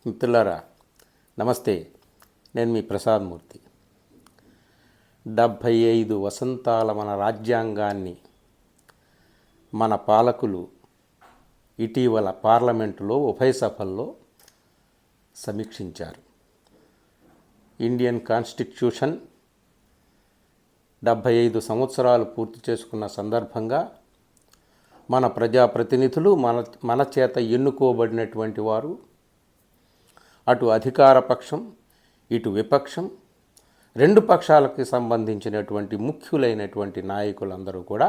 మిత్రులారా నమస్తే. నేను మీ ప్రసాద్ మూర్తి. 75 వసంతాల మన రాజ్యాంగాన్ని మన పాలకులు ఇటీవల పార్లమెంటులో ఉభయ సభల్లో సమీక్షించారు. ఇండియన్ కాన్స్టిట్యూషన్ 75 సంవత్సరాలు పూర్తి చేసుకున్న సందర్భంగా మన ప్రజాప్రతినిధులు మన చేత ఎన్నుకోబడినటువంటి వారు అటు అధికార పక్షం ఇటు విపక్షం రెండు పక్షాలకి సంబంధించినటువంటి ముఖ్యులైనటువంటి నాయకులందరూ కూడా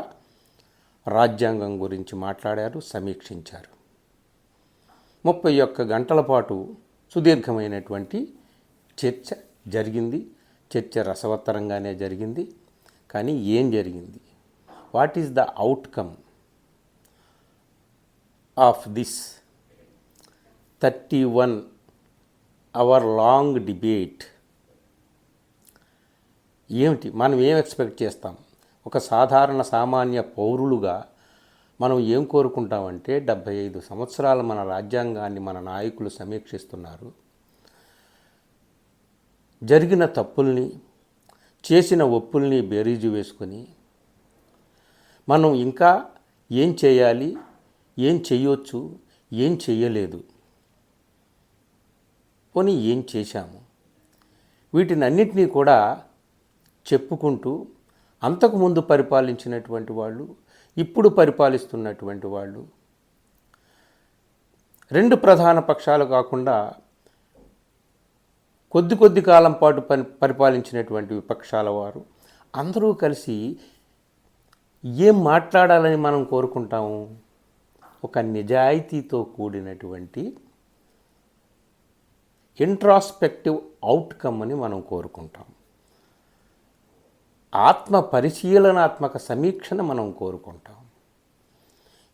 రాజ్యాంగం గురించి మాట్లాడారు, సమీక్షించారు. 31 గంటల పాటు సుదీర్ఘమైనటువంటి చర్చ జరిగింది. చర్చ రసవత్తరంగానే జరిగింది. కానీ ఏం జరిగింది? What is the outcome of this 31 hour long debate? ఏమిటి? మనం ఏం ఎక్స్పెక్ట్ చేస్తాం? ఒక సాధారణ సామాన్య పౌరులుగా మనం ఏం కోరుకుంటామంటే 75 సంవత్సరాల మన రాజ్యాంగాన్ని మన నాయకులు సమీక్షిస్తున్నారు. జరిగిన తప్పుల్ని, చేసిన ఒప్పుల్ని బేరీజు వేసుకొని మనం ఇంకా ఏం చేయాలి, ఏం చేయొచ్చు, ఏం చేయలేదు, పోనీ ఏం చేశాము, వీటినన్నిటినీ కూడా చెప్పుకుంటూ అంతకుముందు పరిపాలించినటువంటి వాళ్ళు, ఇప్పుడు పరిపాలిస్తున్నటువంటి వాళ్ళు, రెండు ప్రధాన పక్షాలు కాకుండా కొద్ది కాలం పాటు పరిపాలించినటువంటి విపక్షాల వారు అందరూ కలిసి ఏం మాట్లాడాలని మనం కోరుకుంటాము? ఒక నిజాయితీతో కూడినటువంటి ఇంట్రాస్పెక్టివ్ అవుట్కమ్ అని మనం కోరుకుంటాం. ఆత్మ పరిశీలనాత్మక సమీక్షను మనం కోరుకుంటాం.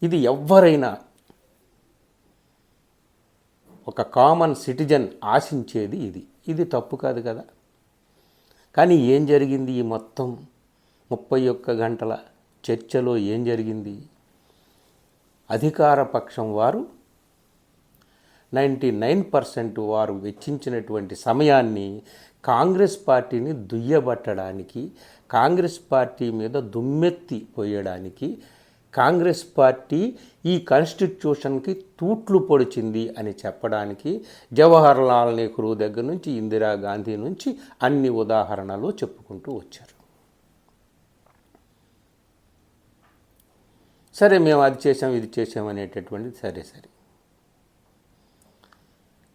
ఇది ఎవ్వరైనా ఒక కామన్ సిటిజన్ ఆశించేది ఇది తప్పు కాదు కదా. కానీ ఏం జరిగింది? ఈ మొత్తం 31 గంటల చర్చలో ఏం జరిగింది? అధికార పక్షం వారు 99% వారు వెచ్చించినటువంటి సమయాన్ని కాంగ్రెస్ పార్టీని దుయ్యబట్టడానికి, కాంగ్రెస్ పార్టీ మీద దుమ్మెత్తి పోయడానికి, కాంగ్రెస్ పార్టీ ఈ కాన్స్టిట్యూషన్కి తూట్లు పొడిచింది అని చెప్పడానికి జవహర్ లాల్ నెహ్రూ దగ్గర నుంచి ఇందిరాగాంధీ నుంచి అన్ని ఉదాహరణలు చెప్పుకుంటూ వచ్చారు. సరే, మేము అది చేసాం ఇది చేసాం అనేటటువంటిది సరే.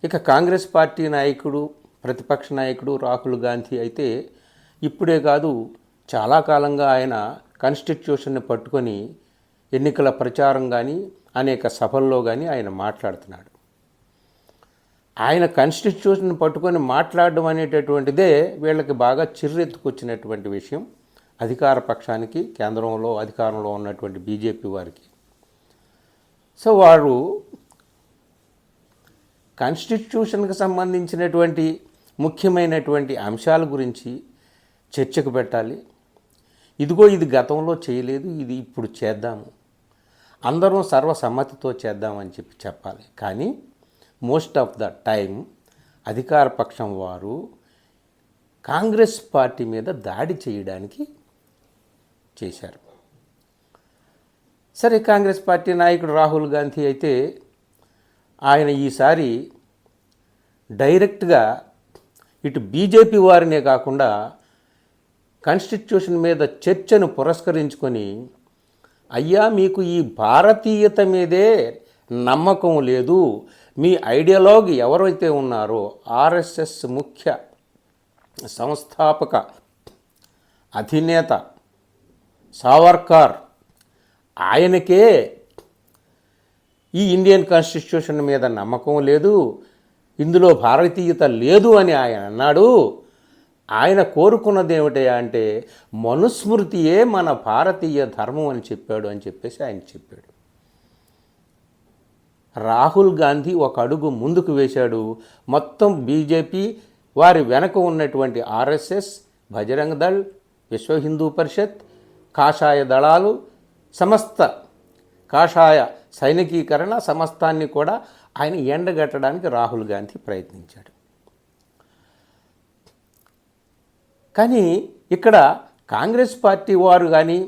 ఇక కాంగ్రెస్ పార్టీ నాయకుడు, ప్రతిపక్ష నాయకుడు రాహుల్ గాంధీ అయితే ఇప్పుడే కాదు, చాలా కాలంగా ఆయన కాన్స్టిట్యూషన్ని పట్టుకొని ఎన్నికల ప్రచారం కానీ అనేక సభల్లో కానీ ఆయన మాట్లాడుతున్నాడు. ఆయన కాన్స్టిట్యూషన్ని పట్టుకొని మాట్లాడడం అనేటటువంటిదే వీళ్ళకి బాగా చిర్రెత్తుకొచ్చినటువంటి విషయం. అధికార పక్షానికి, కేంద్రంలో అధికారంలో ఉన్నటువంటి బీజేపీ వారికి. సో వారు కాన్స్టిట్యూషన్కి సంబంధించినటువంటి ముఖ్యమైనటువంటి అంశాల గురించి చర్చకు పెట్టాలి. ఇదిగో ఇది గతంలో చేయలేదు, ఇది ఇప్పుడు చేద్దాము, అందరం సర్వసమ్మతితో చేద్దామని చెప్పాలి. కానీ మోస్ట్ ఆఫ్ ద టైం అధికార పక్షం వారు కాంగ్రెస్ పార్టీ మీద దాడి చేయడానికి చేశారు. సరే, కాంగ్రెస్ పార్టీ నాయకుడు రాహుల్ గాంధీ అయితే ఆయన ఈసారి డైరెక్ట్గా ఇటు బీజేపీ వారినే కాకుండా కాన్స్టిట్యూషన్ మీద చర్చను పురస్కరించుకొని, అయ్యా మీకు ఈ భారతీయత మీదే నమ్మకం లేదు, మీ ఐడియాలజీ ఎవరైతే ఉన్నారో ఆర్ఎస్ఎస్ ముఖ్య సంస్థాపక అధినేత సావర్కర్, ఆయనకే ఈ ఇండియన్ కాన్స్టిట్యూషన్ మీద నమ్మకం లేదు, ఇందులో భారతీయత లేదు అని ఆయన అన్నాడు. ఆయన కోరుకున్నది ఏమిటయా అంటే మనుస్మృతియే మన భారతీయ ధర్మం అని చెప్పాడు అని చెప్పేసి ఆయన చెప్పాడు. రాహుల్ గాంధీ ఒక అడుగు ముందుకు వేశాడు. మొత్తం బీజేపీ వారి వెనక ఉన్నటువంటి ఆర్ఎస్ఎస్, బజరంగ్ దళ్, విశ్వ హిందూ పరిషత్, కాషాయ దళాలు, సమస్త కాషాయ సైనికీకరణ సమస్తాన్ని కూడా ఆయన ఎండగట్టడానికి రాహుల్ గాంధీ ప్రయత్నించాడు. కానీ ఇక్కడ కాంగ్రెస్ పార్టీ వారు కానీ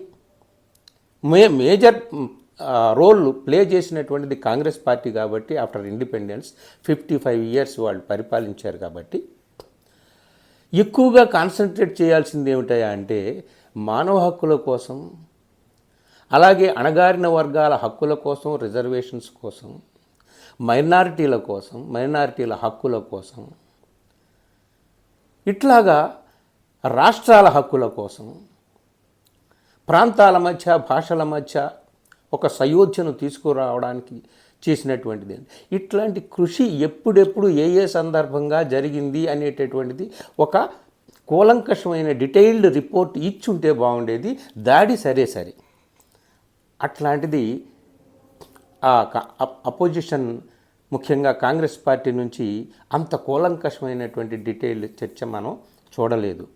మేజర్ రోల్ ప్లే చేసినటువంటిది కాంగ్రెస్ పార్టీ కాబట్టి ఆఫ్టర్ ఇండిపెండెన్స్ 55 ఇయర్స్ వాళ్ళు పరిపాలించారు కాబట్టి ఎక్కువగా కాన్సన్ట్రేట్ చేయాల్సింది ఏమిటయా అంటే మానవ హక్కుల కోసం, అలాగే అణగారిన వర్గాల హక్కుల కోసం, రిజర్వేషన్స్ కోసం, మైనారిటీల కోసం, మైనారిటీల హక్కుల కోసం, ఇట్లాగా రాష్ట్రాల హక్కుల కోసం, ప్రాంతాల మధ్య, భాషల మధ్య ఒక సయోధ్యను తీసుకురావడానికి చేసినటువంటిది. ఇట్లాంటి కృషి ఎప్పుడెప్పుడు ఏ సందర్భంగా జరిగింది అనేటటువంటిది ఒక కూలంకషమైన డీటెయిల్డ్ రిపోర్ట్ ఇచ్చుంటే బాగుండేది. దాడి సరే, అట్లాంటిది అపోజిషన్ ముఖ్యంగా కాంగ్రెస్ పార్టీ నుంచి అంత కూలంకషమైనటువంటి డీటెయిల్డ్ చర్చ మనం చూడలేదు.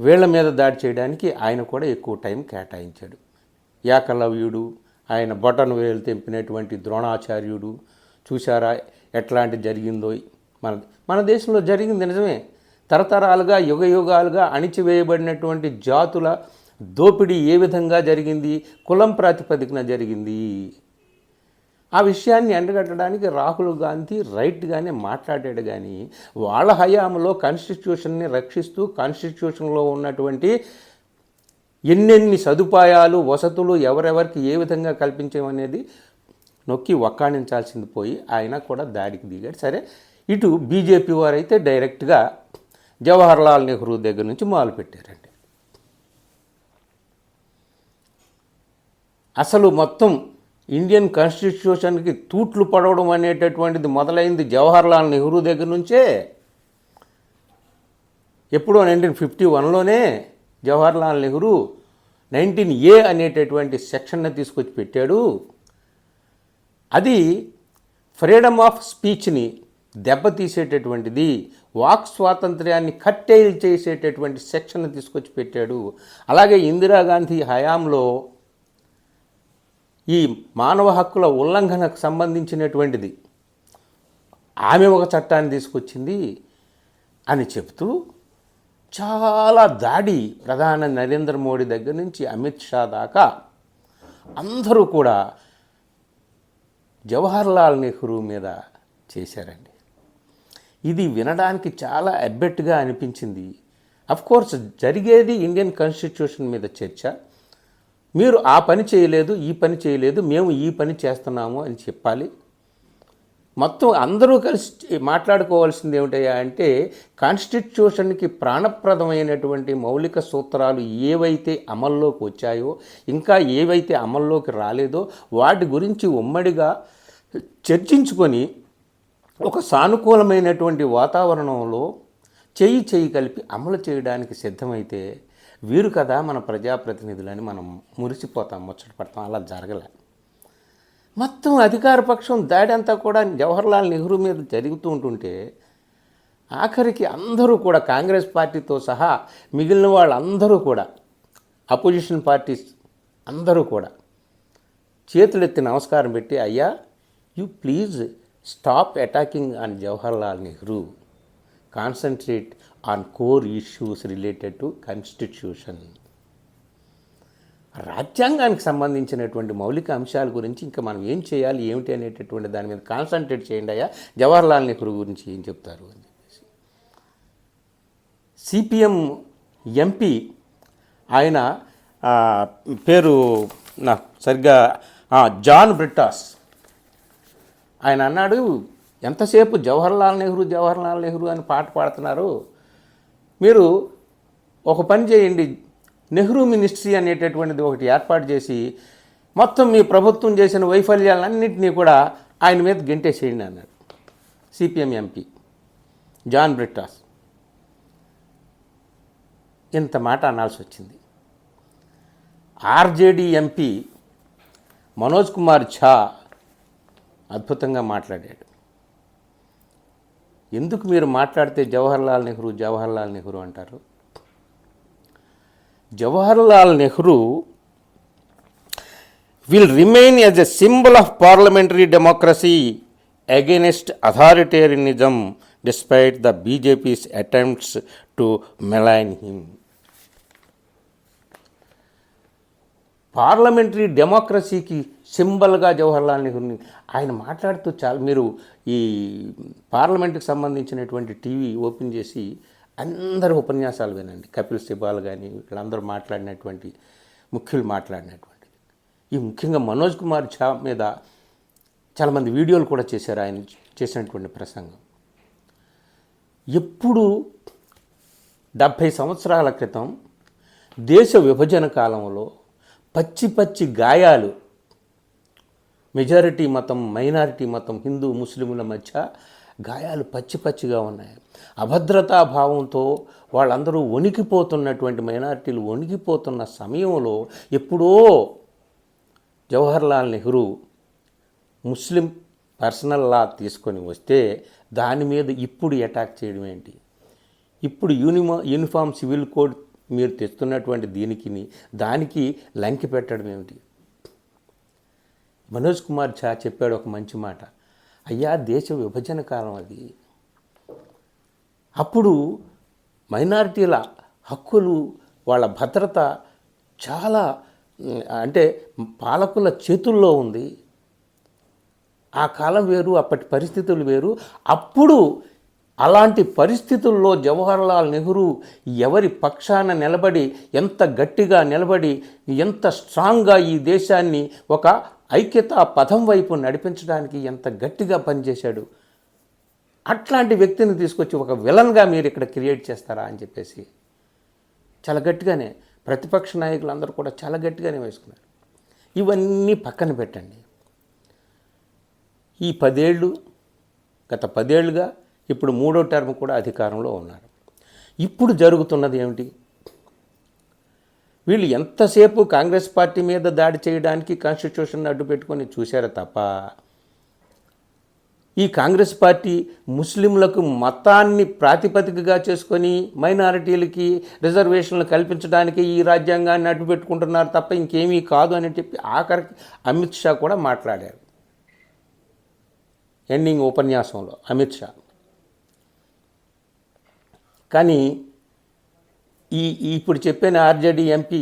వీళ్ళ మీద దాడి చేయడానికి ఆయన కూడా ఎక్కువ టైం కేటాయించాడు. ఏకలవ్యుడు, ఆయన బొటన్ వేలు తెంపినటువంటి ద్రోణాచార్యుడు, చూసారా ఎట్లాంటి జరిగిందో. మన దేశంలో జరిగింది నిజమే. తరతరాలుగా యుగాలుగా అణిచివేయబడినటువంటి జాతుల దోపిడీ ఏ విధంగా జరిగింది, కులం ప్రాతిపదికన జరిగింది. ఆ విషయాన్ని ఎండగట్టడానికి రాహుల్ గాంధీ రైట్గానే మాట్లాడాడు. కానీ వాళ్ళ హయాంలో కాన్స్టిట్యూషన్ని రక్షిస్తూ కాన్స్టిట్యూషన్లో ఉన్నటువంటి ఎన్నెన్ని సదుపాయాలు, వసతులు ఎవరెవరికి ఏ విధంగా కల్పించామనేది నొక్కి వక్కాణించాల్సింది పోయి ఆయన కూడా దాడికి దిగాడు. సరే, ఇటు బీజేపీ వారైతే డైరెక్ట్గా జవహర్లాల్ నెహ్రూ దగ్గర నుంచి మొదలుపెట్టారండి. అసలు మొత్తం ఇండియన్ కాన్స్టిట్యూషన్కి తూట్లు పడవడం అనేటటువంటిది మొదలైంది జవహర్లాల్ నెహ్రూ దగ్గర నుంచే. ఎప్పుడో 1951లోనే జవహర్లాల్ నెహ్రూ 19A అనేటటువంటి సెక్షన్ని తీసుకొచ్చి పెట్టాడు. అది ఫ్రీడమ్ ఆఫ్ స్పీచ్ని దెబ్బతీసేటటువంటిది, వాక్ స్వాతంత్ర్యాన్ని కట్టేలు చేసేటటువంటి సెక్షన్ని తీసుకొచ్చి పెట్టాడు. అలాగే ఇందిరాగాంధీ హయాంలో ఈ మానవ హక్కుల ఉల్లంఘనకు సంబంధించినటువంటిది ఆమె ఒక చట్టాన్ని తీసుకొచ్చింది అని చెప్తూ చాలా దాడి ప్రధాని నరేంద్ర మోడీ దగ్గర నుంచి అమిత్ షా దాకా అందరూ కూడా జవహర్లాల్ నెహ్రూ మీద చేశారండి. ఇది వినడానికి చాలా అబ్బెట్టుగా అనిపించింది. అఫ్కోర్స్ జరిగేది ఇండియన్ కాన్స్టిట్యూషన్ మీద చర్చ. మీరు ఆ పని చేయలేదు, ఈ పని చేయలేదు, మేము ఈ పని చేస్తున్నాము అని చెప్పాలి. మొత్తం అందరూ కలిసి మాట్లాడుకోవాల్సింది ఏమిటయ్యా అంటే కాన్స్టిట్యూషన్కి ప్రాణప్రదమైనటువంటి మౌలిక సూత్రాలు ఏవైతే అమల్లోకి వచ్చాయో, ఇంకా ఏవైతే అమల్లోకి రాలేదో వాటి గురించి ఉమ్మడిగా చర్చించుకొని ఒక సానుకూలమైనటువంటి వాతావరణంలో చేయి కలిపి అమలు చేయడానికి సిద్ధమైతే వీరు కదా మన ప్రజాప్రతినిధులని మనం మురిసిపోతాం, ముచ్చట పడతాం. అలా జరగలే. మొత్తం అధికార పక్షం దాడి అంతా కూడా జవహర్లాల్ నెహ్రూ మీద జరుగుతూ ఉంటుంటే ఆఖరికి అందరూ కూడా కాంగ్రెస్ పార్టీతో సహా మిగిలిన వాళ్ళందరూ కూడా అపోజిషన్ పార్టీస్ అందరూ కూడా చేతులెత్తి నమస్కారం పెట్టి, అయ్యా you please stop attacking on Jawaharlal Nehru, concentrate on core issues related to constitution. రాజ్యాంగానికి సంబంధించినటువంటి మౌలిక అంశాల గురించి ఇంకా మనం ఏం చేయాలి ఏమిటి అనేటటువంటి దాని మీద కాన్సన్ట్రేట్ చేయండి అయ్యా, జవహర్లాల్ నెహ్రూ గురించి ఏం చెప్తారు అని చెప్పేసి. సిపిఎం ఎంపీ ఆయన పేరు నాకు సరిగ్గా జాన్ బ్రిటాస్, ఆయన అన్నాడు, ఎంతసేపు జవహర్లాల్ నెహ్రూ అని పాట పాడుతున్నారు, మీరు ఒక పని చేయండి, నెహ్రూ మినిస్ట్రీ అనేటటువంటిది ఒకటి ఏర్పాటు చేసి మొత్తం మీ ప్రభుత్వం చేసిన వైఫల్యాలన్నింటినీ కూడా ఆయన మీద గెంటేసేయండి అన్నాడు సిపిఎం ఎంపీ జాన్ బ్రిటాస్. ఇంత మాట అనాల్సి వచ్చింది. ఆర్జేడీ ఎంపీ మనోజ్ కుమార్ ఝా అద్భుతంగా మాట్లాడాడు. ఎందుకు మీరు మాట్లాడితే జవహర్లాల్ నెహ్రూ అంటారు? Jawaharlal Nehru will remain as a symbol of parliamentary democracy against authoritarianism despite the BJP's attempts to malign him. Parliamentary డెమోక్రసీకి సింబల్గా జవహర్లాల్ నెహ్రూని ఆయన మాట్లాడుతూ చాలా, మీరు ఈ పార్లమెంట్కి సంబంధించినటువంటి టీవీ ఓపెన్ చేసి అందరూ ఉపన్యాసాలు వినండి. కపిల్ సిబాల్ కానీ వీళ్ళందరూ మాట్లాడినటువంటి ముఖ్యులు మాట్లాడినటువంటి, ఈ ముఖ్యంగా మనోజ్ కుమార్ ఝా మీద చాలామంది వీడియోలు కూడా చేశారు ఆయన చేసినటువంటి ప్రసంగం. ఎప్పుడు 70 సంవత్సరాల క్రితం దేశ విభజన కాలంలో పచ్చి గాయాలు, మెజారిటీ మతం మైనారిటీ మతం హిందూ ముస్లింల మధ్య గాయాలు పచ్చిగా ఉన్నాయి. అభద్రతా భావంతో వాళ్ళందరూ వణికిపోతున్నటువంటి మైనారిటీలు వణికిపోతున్న సమయంలో ఎప్పుడో జవహర్లాల్ నెహ్రూ ముస్లిం పర్సనల్ లా తీసుకొని వస్తే దాని మీద ఇప్పుడు అటాక్ చేయడం ఏంటి? ఇప్పుడు యూనిఫామ్ సివిల్ కోడ్ మీరు తెస్తున్నటువంటి దానికి లంకి పెట్టడం ఏమిటి? మనోజ్ కుమార్ ఝా చెప్పాడు ఒక మంచి మాట, అయ్యా దేశ విభజన కాలం అది, అప్పుడు మైనారిటీల హక్కులు వాళ్ళ భద్రత చాలా అంటే పాలకుల చేతుల్లో ఉంది. ఆ కాలం వేరు, అప్పటి పరిస్థితులు వేరు. అప్పుడు అలాంటి పరిస్థితుల్లో జవహర్లాల్ నెహ్రూ ఎవరి పక్షాన నిలబడి, ఎంత గట్టిగా నిలబడి, ఎంత స్ట్రాంగ్గా ఈ దేశాన్ని ఒక ఐక్యతా పథం వైపు నడిపించడానికి ఎంత గట్టిగా పనిచేశాడు. అట్లాంటి వ్యక్తిని తీసుకొచ్చి ఒక విలన్గా మీరు ఇక్కడ క్రియేట్ చేస్తారా అని చెప్పేసి చాలా గట్టిగానే ప్రతిపక్ష నాయకులందరూ కూడా చాలా గట్టిగానే వేసుకున్నారు. ఇవన్నీ పక్కన పెట్టండి. ఈ గత 10 ఏళ్ళుగా ఇప్పుడు 3వ టర్మ్ కూడా అధికారంలో ఉన్నారు. ఇప్పుడు జరుగుతున్నది ఏమిటి? వీళ్ళు ఎంతసేపు కాంగ్రెస్ పార్టీ మీద దాడి చేయడానికి కాన్స్టిట్యూషన్ అడ్డు పెట్టుకొని చూశారు తప్ప, ఈ కాంగ్రెస్ పార్టీ ముస్లింలకు మతాన్ని ప్రాతిపదికగా చేసుకొని మైనారిటీలకి రిజర్వేషన్లు కల్పించడానికి ఈ రాజ్యాంగాన్ని అడ్డు పెట్టుకుంటున్నారు తప్ప ఇంకేమీ కాదు అని చెప్పి ఆఖరికి అమిత్ షా కూడా మాట్లాడారు. ఎండింగ్ ఉపన్యాసంలో అమిత్ షా. కానీ ఇప్పుడు చెప్పిన ఆర్జేడీ ఎంపీ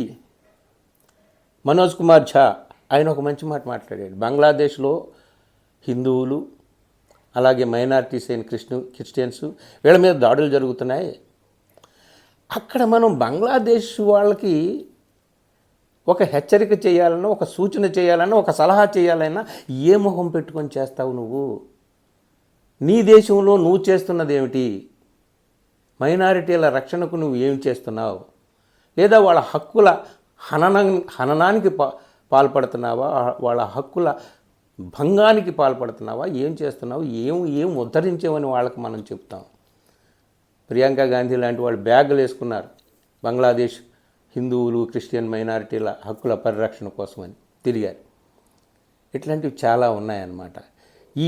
మనోజ్ కుమార్ ఝా ఆయన ఒక మంచి మాట మాట్లాడాడు. బంగ్లాదేశ్లో హిందువులు అలాగే మైనారిటీస్ అయిన క్రిస్టియన్స్ వీళ్ళ మీద దాడులు జరుగుతున్నాయి. అక్కడ మనం బంగ్లాదేశ్ వాళ్ళకి ఒక హెచ్చరిక చేయాలన్నా, ఒక సూచన చేయాలన్నా, ఒక సలహా చేయాలన్నా ఏ మొహం పెట్టుకొని చేస్తావు నువ్వు? నీ దేశంలో నువ్వు చేస్తున్నది ఏమిటి? మైనారిటీల రక్షణకు నువ్వు ఏం చేస్తున్నావు? లేదా వాళ్ళ హక్కుల హననానికి పాల్పడుతున్నావా? వాళ్ళ హక్కుల భంగానికి పాల్పడుతున్నావా? ఏం చేస్తున్నావు? ఏం ఉద్ధరించేవని వాళ్ళకి మనం చెప్తాం. ప్రియాంక గాంధీ లాంటి వాళ్ళు బ్యాగులు వేసుకున్నారు బంగ్లాదేశ్ హిందువులు క్రిస్టియన్ మైనారిటీల హక్కుల పరిరక్షణ కోసమని తిరిగారు. ఇట్లాంటివి చాలా ఉన్నాయన్నమాట. ఈ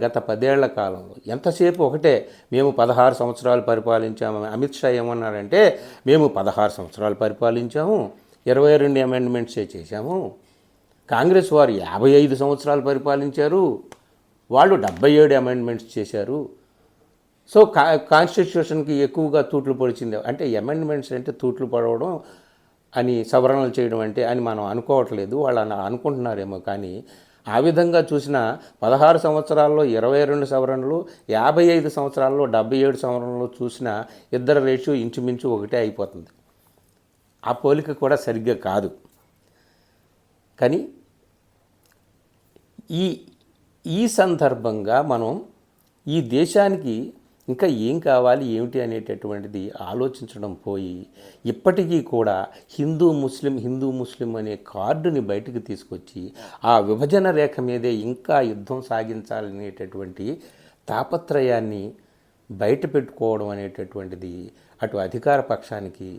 గత 10 ఏళ్ల కాలంలో ఎంతసేపు ఒకటే, మేము 16 సంవత్సరాలు పరిపాలించాము. అమిత్ షా ఏమన్నారంటే, మేము 16 సంవత్సరాలు పరిపాలించాము, 22 అమెండ్మెంట్సే చేశాము. కాంగ్రెస్ వారు 55 సంవత్సరాలు పరిపాలించారు, వాళ్ళు 77 అమెండ్మెంట్స్ చేశారు. సో కాన్స్టిట్యూషన్కి ఎక్కువగా తూట్లు పొడిచింది. అంటే అమెండ్మెంట్స్ అంటే తూట్లు పడవడం అని, సవరణలు చేయడం అని మనం అనుకోవట్లేదు, వాళ్ళు అనుకుంటున్నారేమో. కానీ ఆ విధంగా చూసిన 16 సంవత్సరాల్లో 22 సవరణలు, 55 సంవత్సరాల్లో 77 సవరణలు చూసిన ఇద్దరు రేషియో ఇంచుమించు ఒకటే అయిపోతుంది. ఆ పోలిక కూడా సరిగ్గా కాదు. కానీ ఈ సందర్భంగా మనం ఈ దేశానికి ఇంకా ఏం కావాలి ఏమిటి అనేటటువంటిది ఆలోచించడం పోయి, ఇప్పటికీ కూడా హిందూ ముస్లిం అనే కార్డుని బయటకు తీసుకొచ్చి ఆ విభజన రేఖ మీదే ఇంకా యుద్ధం సాగించాలనేటటువంటి తాపత్రయాన్ని బయట పెట్టుకోవడం అనేటటువంటిది అటు అధికార పక్షానికి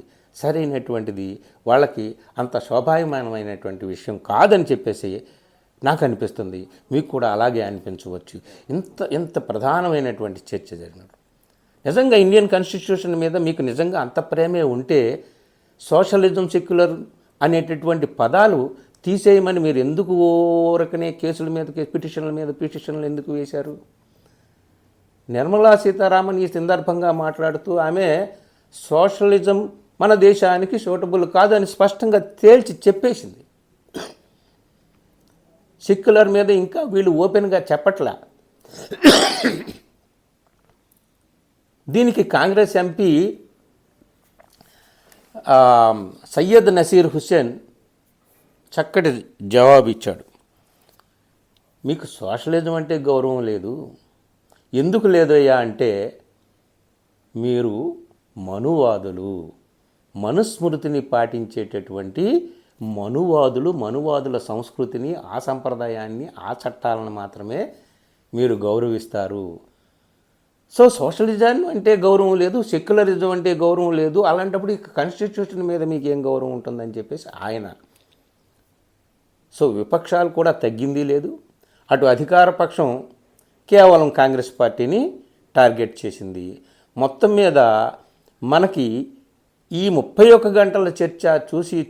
సరైనటువంటిది, వాళ్ళకి అంత శోభాయమానమైనటువంటి విషయం కాదని చెప్పేసి నాకు అనిపిస్తుంది. మీకు కూడా అలాగే అనిపించవచ్చు. ఇంత ప్రధానమైనటువంటి చర్చ జరిగినప్పుడు నిజంగా ఇండియన్ కాన్స్టిట్యూషన్ మీద మీకు నిజంగా అంత ప్రేమే ఉంటే సోషలిజం, సెక్యులర్ అనేటటువంటి పదాలు తీసేయమని మీరు ఎందుకు ఊరకనే కేసుల మీద పిటిషన్లు ఎందుకు వేశారు? నిర్మలా సీతారామన్ ఈ సందర్భంగా మాట్లాడుతూ ఆమె సోషలిజం మన దేశానికి సూటబుల్ కాదు అని స్పష్టంగా తేల్చి చెప్పేసింది. సెక్యులర్ మీద ఇంకా వీళ్ళు ఓపెన్గా చెప్పట్లా. దీనికి కాంగ్రెస్ ఎంపీ సయ్యద్ నసీర్ హుస్సేన్ చక్కటి జవాబు ఇచ్చాడు. మీకు సోషలిజం అంటే గౌరవం లేదు. ఎందుకు లేదయ్యా అంటే మీరు మనువాదులు, మనుస్మృతిని పాటించేటటువంటి మనువాదుల సంస్కృతిని, ఆ సంప్రదాయాన్ని, ఆ చట్టాలను మాత్రమే మీరు గౌరవిస్తారు. సో సోషలిజం అంటే గౌరవం లేదు, సెక్యులరిజం అంటే గౌరవం లేదు, అలాంటప్పుడు ఇక కాన్స్టిట్యూషన్ మీద మీకు ఏం గౌరవం ఉంటుందని చెప్పేసి ఆయన. సో విపక్షాలు కూడా తగ్గింది లేదు, అటు అధికార పక్షం కేవలం కాంగ్రెస్ పార్టీని టార్గెట్ చేసింది. మొత్తం మీద మనకి ఈ 31 గంటల చర్చ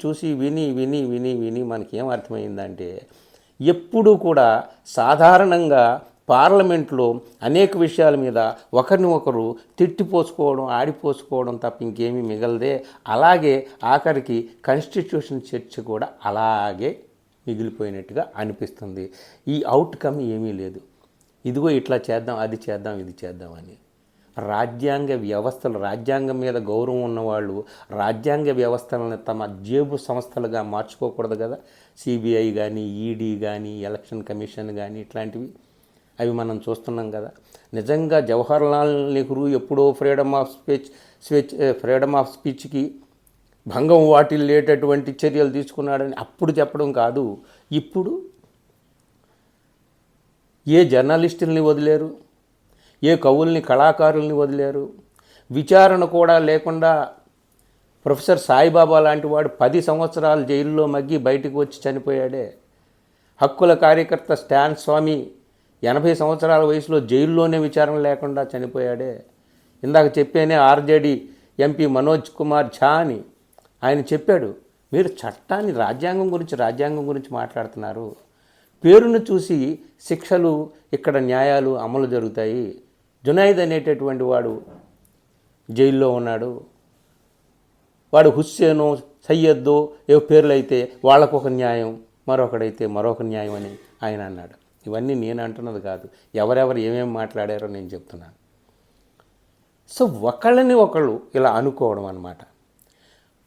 చూసి విని మనకేం అర్థమైందంటే, ఎప్పుడూ కూడా సాధారణంగా పార్లమెంట్లో అనేక విషయాల మీద ఒకరిని ఒకరు తిట్టిపోసుకోవడం, ఆడిపోసుకోవడం తప్ప ఇంకేమీ మిగలదే. అలాగే ఆఖరికి కాన్స్టిట్యూషన్ చర్చ కూడా అలాగే మిగిలిపోయినట్టుగా అనిపిస్తుంది. ఈ అవుట్కమ్ ఏమీ లేదు. ఇదిగో ఇట్లా చేద్దాం, అది చేద్దాం, ఇది చేద్దాం అని. రాజ్యాంగ వ్యవస్థలు, రాజ్యాంగం మీద గౌరవం ఉన్నవాళ్ళు రాజ్యాంగ వ్యవస్థలను తమ జేబు సంస్థలుగా మార్చుకోకూడదు కదా. సిబిఐ కానీ, ఈడీ కానీ, ఎలక్షన్ కమిషన్ కానీ ఇట్లాంటివి అవి మనం చూస్తున్నాం కదా. నిజంగా జవహర్లాల్ నెహ్రూ ఎప్పుడో ఫ్రీడమ్ ఆఫ్ స్పీచ్కి భంగం వాటిల్లేటటువంటి చర్యలు తీసుకున్నాడని అప్పుడు చెప్పడం కాదు, ఇప్పుడు ఏ జర్నలిస్టుల్ని వదిలేరు, ఏ కవుల్ని, కళాకారుల్ని వదిలేరు. విచారణ కూడా లేకుండా ప్రొఫెసర్ సాయిబాబా లాంటి వాడు 10 సంవత్సరాలు జైల్లో మగ్గి బయటకు వచ్చి చనిపోయాడే. హక్కుల కార్యకర్త స్టాన్ స్వామి 80 సంవత్సరాల వయసులో జైల్లోనే విచారణ లేకుండా చనిపోయాడే. ఇందాక చెప్పేనే ఆర్జేడీ ఎంపీ మనోజ్ కుమార్ ఝా అని ఆయన చెప్పాడు, మీరు చట్టాన్ని రాజ్యాంగం గురించి మాట్లాడుతున్నారు. పేరును చూసి శిక్షలు, ఇక్కడ న్యాయాలు అమలు జరుగుతాయి. జునైద్ అనేటటువంటి వాడు జైల్లో ఉన్నాడు. వాడు హుస్సేనో సయ్యద్దో ఏ పేర్లు అయితే వాళ్ళకు ఒక న్యాయం, మరొకడైతే మరొక న్యాయం అని ఆయన అన్నాడు. ఇవన్నీ నేను అంటున్నది కాదు, ఎవరెవరు ఏమేమి మాట్లాడారో నేను చెప్తున్నాను. సో ఒకళ్ళని ఒకళ్ళు ఇలా అనుకోవడం అన్నమాట.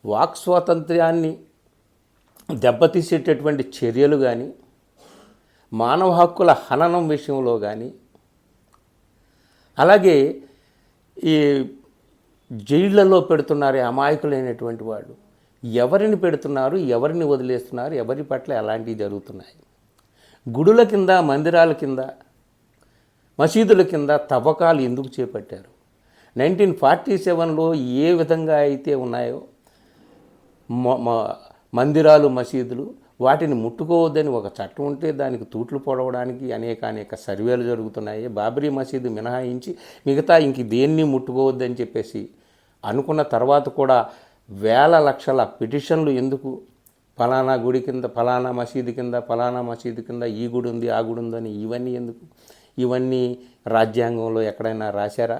వాక్ స్వాతంత్ర్యాన్ని దెబ్బతీసేటటువంటి చర్యలు కానీ, మానవ హక్కుల హననం విషయంలో కానీ, అలాగే ఈ జైళ్లలో పెడుతున్నారు అమాయకులైనటువంటి వాళ్ళు, ఎవరిని పెడుతున్నారు, ఎవరిని వదిలేస్తున్నారు, ఎవరి పట్ల ఎలాంటివి జరుగుతున్నాయి. గుడుల కింద, మందిరాల కింద, మసీదుల కింద తవ్వకాలు ఎందుకు చేపట్టారు? 1947లో ఏ విధంగా అయితే ఉన్నాయో మందిరాలు, మసీదులు, వాటిని ముట్టుకోవద్దని ఒక చట్టం ఉంటే దానికి తూట్లు పొడవడానికి అనేక సర్వేలు జరుగుతున్నాయి. బాబ్రీ మసీదు మినహాయించి మిగతా ఇంక దేన్ని ముట్టుకోవద్దని చెప్పేసి అనుకున్న తర్వాత కూడా వేల లక్షల పిటిషన్లు ఎందుకు? ఫలానా గుడి కింద, ఫలానా మసీదు కింద ఈ గుడి ఉంది, ఆ గుడి ఉందని ఇవన్నీ ఎందుకు? ఇవన్నీ రాజ్యాంగంలో ఎక్కడైనా రాశారా?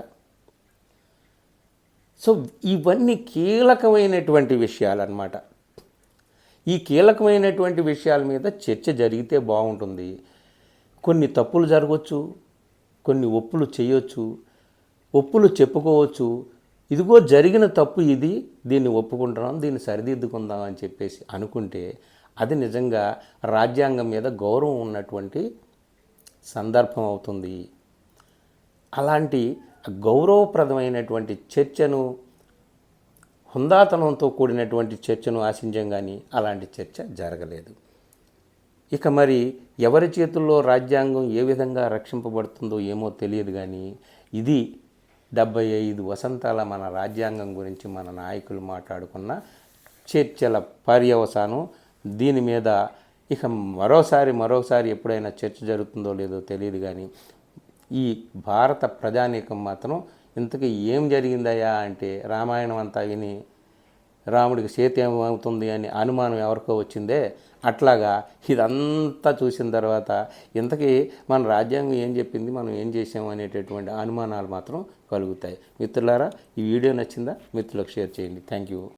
సో ఇవన్నీ కీలకమైనటువంటి విషయాలు అన్నమాట. ఈ కీలకమైనటువంటి విషయాల మీద చర్చ జరిగితే బాగుంటుంది. కొన్ని తప్పులు జరగవచ్చు, కొన్ని ఒప్పులు చేయొచ్చు, ఒప్పులు చెప్పుకోవచ్చు. ఇదిగో జరిగిన తప్పు ఇది, దీన్ని ఒప్పుకుంటున్నాం, దీన్ని సరిదిద్దుకుందాం అని చెప్పేసి అనుకుంటే అది నిజంగా రాజ్యాంగం మీద గౌరవం ఉన్నటువంటి సందర్భం అవుతుంది. అలాంటి గౌరవప్రదమైనటువంటి చర్చను, హుందాతనంతో కూడినటువంటి చర్చను ఆశించాం, కానీ అలాంటి చర్చ జరగలేదు. ఇక మరి ఎవరి చేతుల్లో రాజ్యాంగం ఏ విధంగా రక్షింపబడుతుందో ఏమో తెలియదు, కానీ ఇది 75 వసంతాల మన రాజ్యాంగం గురించి మన నాయకులు మాట్లాడుకున్న చర్చల పర్యవసానం. దీని మీద ఇక మరోసారి ఎప్పుడైనా చర్చ జరుగుతుందో లేదో తెలియదు, కానీ ఈ భారత ప్రజానీకం మాత్రం ఇంతకీ ఏం జరిగిందయ్యా అంటే రామాయణం అంతా విని రాముడికి సీత ఏమవుతుంది అని అనుమానం ఎవరికో వచ్చిందే, అట్లాగా ఇదంతా చూసిన తర్వాత ఇంతకీ మన రాజ్యాంగం ఏం చెప్పింది, మనం ఏం చేసాము అనేటటువంటి అనుమానాలు మాత్రం కలుగుతాయి. మిత్రులారా, ఈ వీడియో నచ్చిందా? మిత్రులకు షేర్ చేయండి. Thank you.